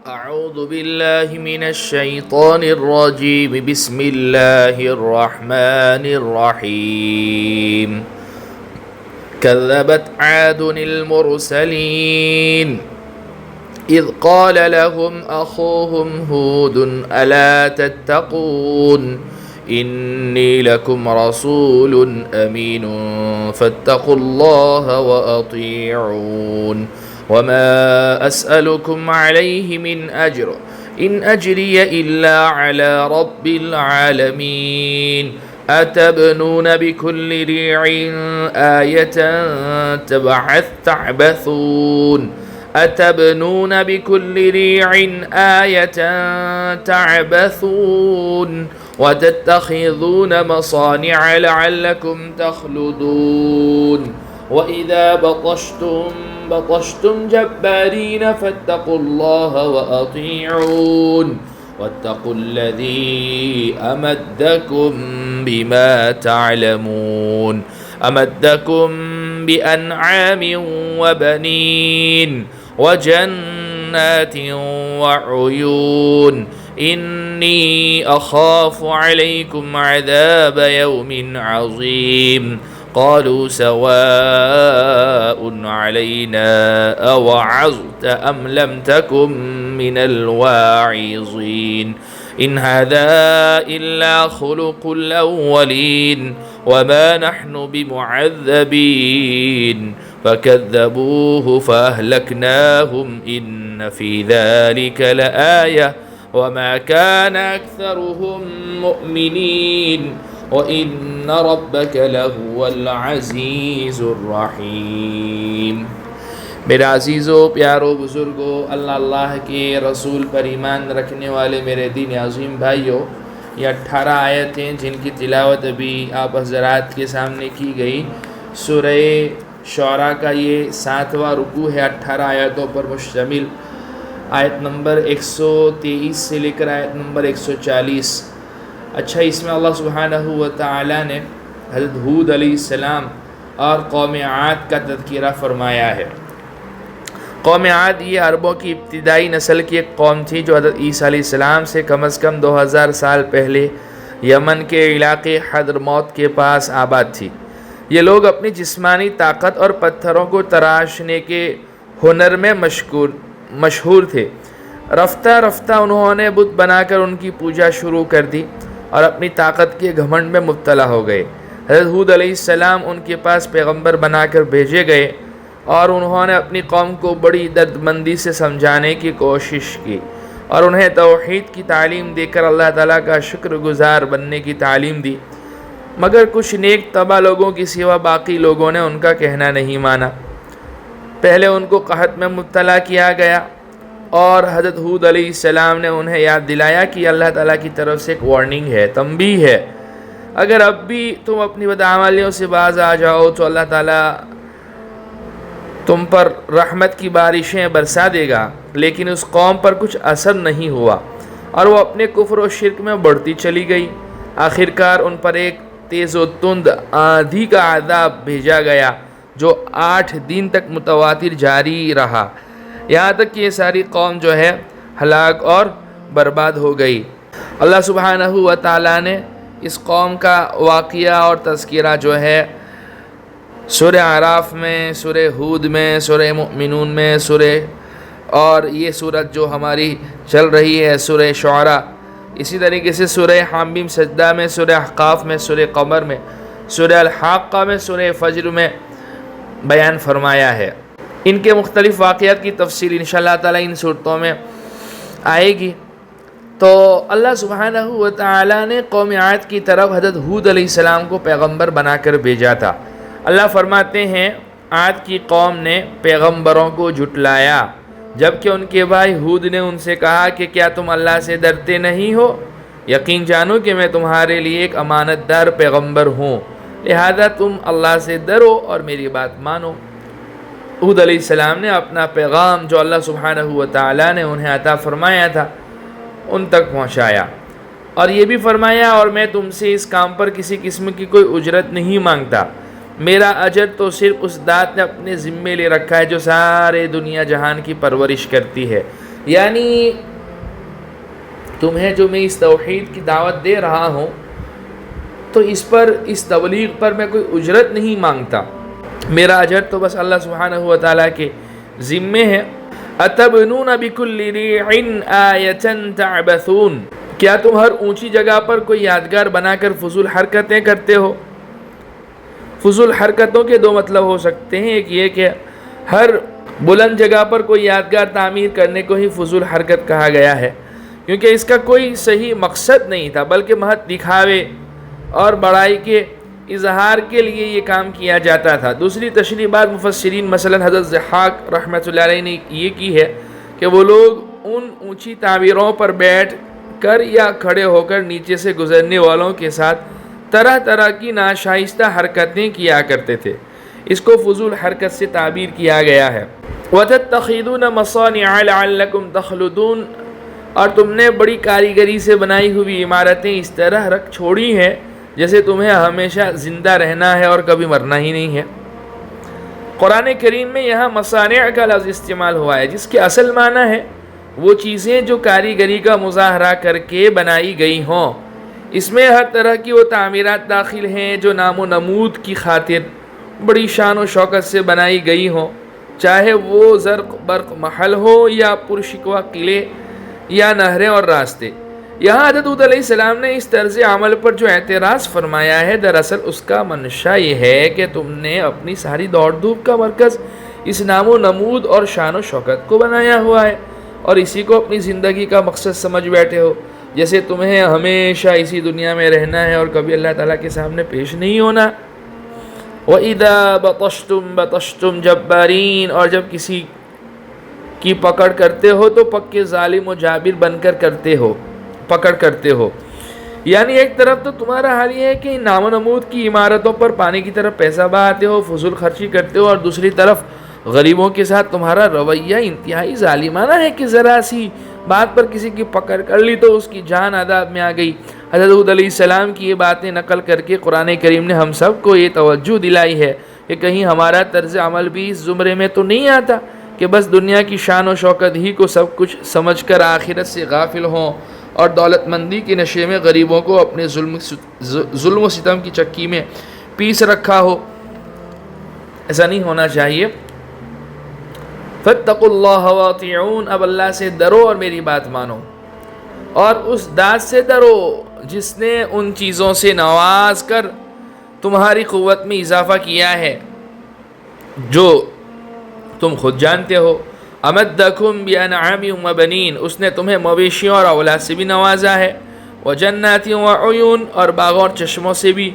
أعوذ بالله من الشيطان الرجيم بسم الله الرحمن الرحيم كذبت عاد المرسلين إذ قال لهم أخوهم هود ألا تتقون إني لكم رسول أمين فاتقوا الله وأطيعون وما أسألكم عليه من أجر إن أجري إلا على رب العالمين أتبنون بكل ريع آية تعبثون أتبنون بكل ريع آية تعبثون وتتخذون مصانع لعلكم تخلدون وإذا بطشتم جبارين فاتقوا الله وأطيعون واتقوا الذي أمدكم بما تعلمون أمدكم بأنعام وبنين وجنات وعيون إني أخاف عليكم عذاب يوم عظيم قالوا سواء علينا أوعظت أم لم تكن من الواعظين إن هذا إلا خلق الأولين وما نحن بمعذبين فكذبوه فأهلكناهم إن في ذلك لآية وما كان أكثرهم مؤمنين وَإِنَّ رَبَّكَ لَهُوَ الْعَزِيزُ الرَّحِيم۔ میرے عزیزو، پیارو، بزرگو، اللہ کے رسول پر ایمان رکھنے والے میرے دین عظیم بھائیو، یہ 18 آیتیں جن کی تلاوت ابھی آپ حضرات کے سامنے کی گئی، سورہ شعراء کا یہ 7واں رکوع ہے، 18 آیتوں پر مشتمل، آیت نمبر 123 سے لے کر آیت نمبر 140۔ اچھا، اس میں اللہ سبحانہ و تعالیٰ نے حضرت ہود علیہ السلام اور قوم عاد کا تذکرہ فرمایا ہے۔ قوم عاد یہ عربوں کی ابتدائی نسل کی ایک قوم تھی جو حضرت عیسیٰ علیہ السلام سے کم از کم 2000 سال پہلے یمن کے علاقے حضرموت کے پاس آباد تھی۔ یہ لوگ اپنی جسمانی طاقت اور پتھروں کو تراشنے کے ہنر میں مشہور تھے۔ رفتہ رفتہ انہوں نے بت بنا کر ان کی پوجا شروع کر دی اور اپنی طاقت کے گھمنڈ میں مبتلا ہو گئے۔ حضرت ہود علیہ السلام ان کے پاس پیغمبر بنا کر بھیجے گئے اور انہوں نے اپنی قوم کو بڑی دردمندی سے سمجھانے کی کوشش کی اور انہیں توحید کی تعلیم دے کر اللہ تعالیٰ کا شکر گزار بننے کی تعلیم دی، مگر کچھ نیک طبع لوگوں کی سوا باقی لوگوں نے ان کا کہنا نہیں مانا۔ پہلے ان کو قحط میں مبتلا کیا گیا اور حضرت ہود علیہ السلام نے انہیں یاد دلایا کہ اللہ تعالیٰ کی طرف سے ایک وارننگ ہے، تنبیہ ہے، اگر اب بھی تم اپنی بدعمالیوں سے باز آ جاؤ تو اللہ تعالیٰ تم پر رحمت کی بارشیں برسا دے گا۔ لیکن اس قوم پر کچھ اثر نہیں ہوا اور وہ اپنے کفر و شرک میں بڑھتی چلی گئی۔ آخرکار ان پر ایک تیز و تند آندھی کا عذاب بھیجا گیا جو 8 دن تک متواتر جاری رہا، یہاں تک کہ یہ ساری قوم جو ہے ہلاک اور برباد ہو گئی۔ اللہ سبحانہ و تعالیٰ نے اس قوم کا واقعہ اور تذکرہ جو ہے سورہ اعراف میں، سورہ ہود میں، سورہ مؤمنون میں، اور یہ سورت جو ہماری چل رہی ہے سورہ شعراء، اسی طریقے سے سورہ حامیم سجدہ میں، سورہ احقاف میں، سورہ قمر میں، سورہ الحاقہ میں، سورہ فجر میں بیان فرمایا ہے۔ ان کے مختلف واقعات کی تفصیل انشاءاللہ تعالیٰ ان صورتوں میں آئے گی۔ تو اللہ سبحانہ و تعالیٰ نے قوم عاد کی طرف حضرت ہود علیہ السلام کو پیغمبر بنا کر بھیجا تھا۔ اللہ فرماتے ہیں عاد کی قوم نے پیغمبروں کو جھٹلایا، جبکہ ان کے بھائی ہود نے ان سے کہا کہ کیا تم اللہ سے ڈرتے نہیں ہو؟ یقین جانو کہ میں تمہارے لیے ایک امانت دار پیغمبر ہوں، لہذا تم اللہ سے ڈرو اور میری بات مانو۔ ہود علیہ السلام نے اپنا پیغام جو اللہ سبحانہ و تعالیٰ نے انہیں عطا فرمایا تھا ان تک پہنچایا، اور یہ بھی فرمایا اور میں تم سے اس کام پر کسی قسم کی کوئی اجرت نہیں مانگتا، میرا اجر تو صرف اس ذات نے اپنے ذمے لے رکھا ہے جو سارے دنیا جہان کی پرورش کرتی ہے، یعنی تمہیں جو میں اس توحید کی دعوت دے رہا ہوں تو اس تبلیغ پر میں کوئی اجرت نہیں مانگتا، میرا اجر تو بس اللہ سبحانہ و تعالیٰ کے ذمے ہے۔ اتبنون بکل ریع آیۃ تعبثون، کیا تم ہر اونچی جگہ پر کوئی یادگار بنا کر فضول حرکتیں کرتے ہو؟ فضول حرکتوں کے دو مطلب ہو سکتے ہیں، ایک یہ کہ ہر بلند جگہ پر کوئی یادگار تعمیر کرنے کو ہی فضول حرکت کہا گیا ہے، کیونکہ اس کا کوئی صحیح مقصد نہیں تھا بلکہ محض دکھاوے اور بڑائی کے اظہار کے لیے یہ کام کیا جاتا تھا۔ دوسری تشریح بعض مفسرین مثلا حضرت ضحاک رحمۃ اللہ علیہ نے یہ کی ہے کہ وہ لوگ ان اونچی تعمیروں پر بیٹھ کر یا کھڑے ہو کر نیچے سے گزرنے والوں کے ساتھ طرح طرح کی ناشائستہ حرکتیں کیا کرتے تھے، اس کو فضول حرکت سے تعبیر کیا گیا ہے۔ وَتَتَّخِذُونَ مَصَانِعَ لَعَلَّكُمْ تَخْلُدُونَ، اور تم نے بڑی کاریگری سے بنائی ہوئی عمارتیں اس طرح رکھ چھوڑی ہیں جیسے تمہیں ہمیشہ زندہ رہنا ہے اور کبھی مرنا ہی نہیں ہے۔ قرآن کریم میں یہاں مصانع کا لفظ استعمال ہوا ہے جس کے اصل معنی ہے وہ چیزیں جو کاریگری کا مظاہرہ کر کے بنائی گئی ہوں۔ اس میں ہر طرح کی وہ تعمیرات داخل ہیں جو نام و نمود کی خاطر بڑی شان و شوکت سے بنائی گئی ہوں، چاہے وہ زرق برق محل ہو یا پرشکوہ قلعے یا نہریں اور راستے۔ یہاں حضرت ہود علیہ السلام نے اس طرز عمل پر جو اعتراض فرمایا ہے، دراصل اس کا منشا یہ ہے کہ تم نے اپنی ساری دوڑ دھوپ کا مرکز اس نام و نمود اور شان و شوکت کو بنایا ہوا ہے اور اسی کو اپنی زندگی کا مقصد سمجھ بیٹھے ہو، جیسے تمہیں ہمیشہ اسی دنیا میں رہنا ہے اور کبھی اللہ تعالیٰ کے سامنے پیش نہیں ہونا۔ وَإِذَا بَطَشْتُمْ بَطَشْتُمْ جَبَّارِينَ، اور جب کسی کی پکڑ کرتے ہو تو پکے ظالم و جابر بن کر پکڑ کرتے ہو۔ یعنی ایک طرف تو تمہارا حال یہ ہے کہ نام و نمود کی عمارتوں پر پانی کی طرف پیسہ بہاتے ہو، فضول خرچی کرتے ہو، اور دوسری طرف غریبوں کے ساتھ تمہارا رویہ انتہائی ظالمانہ ہے کہ ذرا سی بات پر کسی کی پکڑ کر لی تو اس کی جان عذاب میں آ گئی۔ حضرت ہود علیہ السلام کی یہ باتیں نقل کر کے قرآن کریم نے ہم سب کو یہ توجہ دلائی ہے کہ کہیں ہمارا طرز عمل بھی اس زمرے میں تو نہیں آتا کہ بس دنیا کی شان و شوکت ہی کو سب کچھ سمجھ کر آخرت سے غافل ہوں اور دولت مندی کے نشے میں غریبوں کو اپنے ظلم و ستم کی چکی میں پیس رکھا ہو۔ ایسا نہیں ہونا چاہیے۔ فَاتَّقُوا اللَّهَ وَاطِيعُونَ، اب اللہ سے ڈرو اور میری بات مانو، اور اس ذات سے ڈرو جس نے ان چیزوں سے نواز کر تمہاری قوت میں اضافہ کیا ہے جو تم خود جانتے ہو۔ امدکم بانعام وبنین، اس نے تمہیں مویشیوں اور اولاد سے بھی نوازا ہے، وجنات وعیون، اور باغوں اور چشموں سے بھی،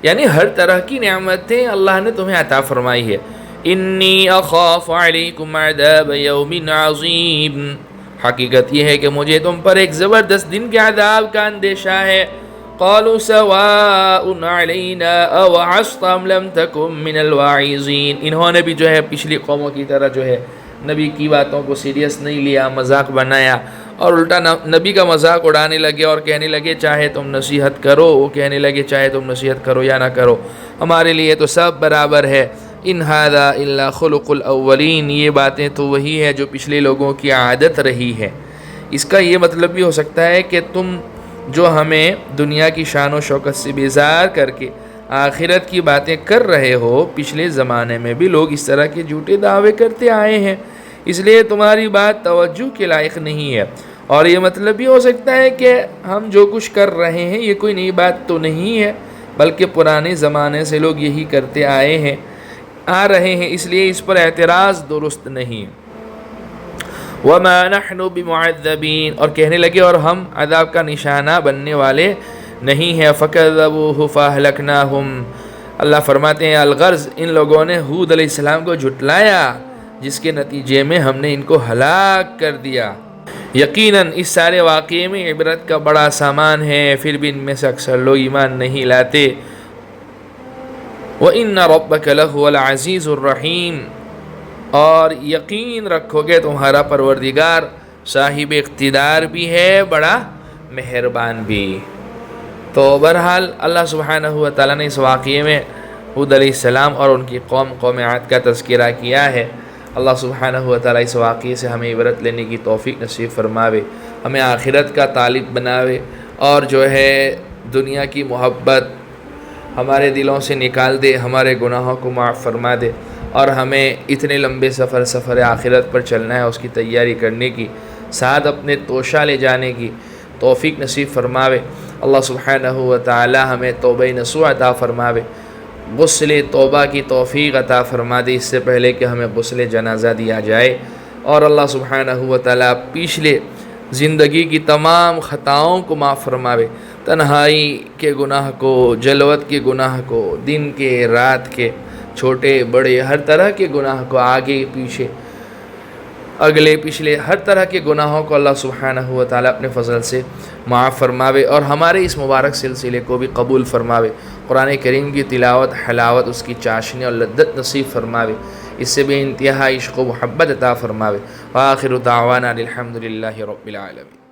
یعنی ہر طرح کی نعمتیں اللہ نے تمہیں عطا فرمائی ہے۔ انی اخاف علیکم عذاب یوم عظیم، حقیقت یہ ہے کہ مجھے تم پر ایک زبردست دن کے عذاب کا اندیشہ ہے۔ قالوا سواء علینا اوعظت ام لم تکن من الواعظین، انہوں نے بھی جو ہے پچھلی قوموں کی طرح جو ہے نبی کی باتوں کو سیریس نہیں لیا، مذاق بنایا اور الٹا نبی کا مذاق اڑانے لگے اور کہنے لگے چاہے تم نصیحت کرو، وہ کہنے لگے چاہے تم نصیحت کرو یا نہ کرو، ہمارے لیے تو سب برابر ہے۔ ان ھذا الا خلق الاولین، یہ باتیں تو وہی ہے جو پچھلے لوگوں کی عادت رہی ہے۔ اس کا یہ مطلب بھی ہو سکتا ہے کہ تم جو ہمیں دنیا کی شان و شوکت سے بیزار کر کے آخرت کی باتیں کر رہے ہو، پچھلے زمانے میں بھی لوگ اس طرح کے جھوٹے دعوے کرتے آئے ہیں، اس لیے تمہاری بات توجہ کے لائق نہیں ہے۔ اور یہ مطلب بھی ہو سکتا ہے کہ ہم جو کچھ کر رہے ہیں یہ کوئی نئی بات تو نہیں ہے، بلکہ پرانے زمانے سے لوگ یہی کرتے آ رہے ہیں، اس لیے اس پر اعتراض درست نہیں۔ وَمَا نَحْنُ بِمُعَذَّبِينَ، اور کہنے لگے اور ہم عذاب کا نشانہ بننے والے نہیں ہیں۔ فَكَذَّبُوهُ فَأَهْلَكْنَاهُمْ، اللہ فرماتے ہیں الغرض ان لوگوں نے ہود علیہ السلام کو جھٹلایا، جس کے نتیجے میں ہم نے ان کو ہلاک کر دیا۔ یقیناً اس سارے واقعے میں عبرت کا بڑا سامان ہے، پھر بھی ان میں سے اکثر لوگ ایمان نہیں لاتے۔ وَإِنَّ رَبَّكَ لَهُوَ الْعَزِيزُ الرَّحِيمُ، اور یقین رکھو کہ تمہارا پروردگار صاحب اقتدار بھی ہے، بڑا مہربان بھی۔ تو بہرحال اللہ سبحانہ و تعالیٰ نے اس واقعے میں ہود علیہ السلام اور ان کی قوم عاد کا تذکرہ کیا ہے۔ اللہ سبحانہ و تعالیٰ اس واقعے سے ہمیں عبرت لینے کی توفیق نصیب فرماوے، ہمیں آخرت کا طالب بناوے، اور جو ہے دنیا کی محبت ہمارے دلوں سے نکال دے، ہمارے گناہوں کو معاف فرما دے، اور ہمیں اتنے لمبے سفر آخرت پر چلنا ہے، اس کی تیاری کرنے کی، ساتھ اپنے توشہ لے جانے کی توفیق نصیب فرماوے۔ اللہ سبحانہ و تعالی ہمیں توبہ نصوح عطا فرماوے، غسل توبہ کی توفیق عطا فرما دے اس سے پہلے کہ ہمیں غسل جنازہ دیا جائے، اور اللہ سبحانہ و تعالی پچھلے زندگی کی تمام خطاؤں کو معاف فرماوے، تنہائی کے گناہ کو، جلوت کے گناہ کو، دن کے رات کے، چھوٹے بڑے ہر طرح کے گناہ کو، آگے پیچھے اگلے پچھلے ہر طرح کے گناہوں کو اللہ سبحانہ و تعالی اپنے فضل سے معاف فرماوے، اور ہمارے اس مبارک سلسلے کو بھی قبول فرماوے، قرآن کریم کی تلاوت، حلاوت، اس کی چاشنی اور لذت نصیب فرماوے، اس سے بے انتہا عشق و محبت عطا فرماوے۔ وآخر دعوانا الحمد للہ رب العالمین۔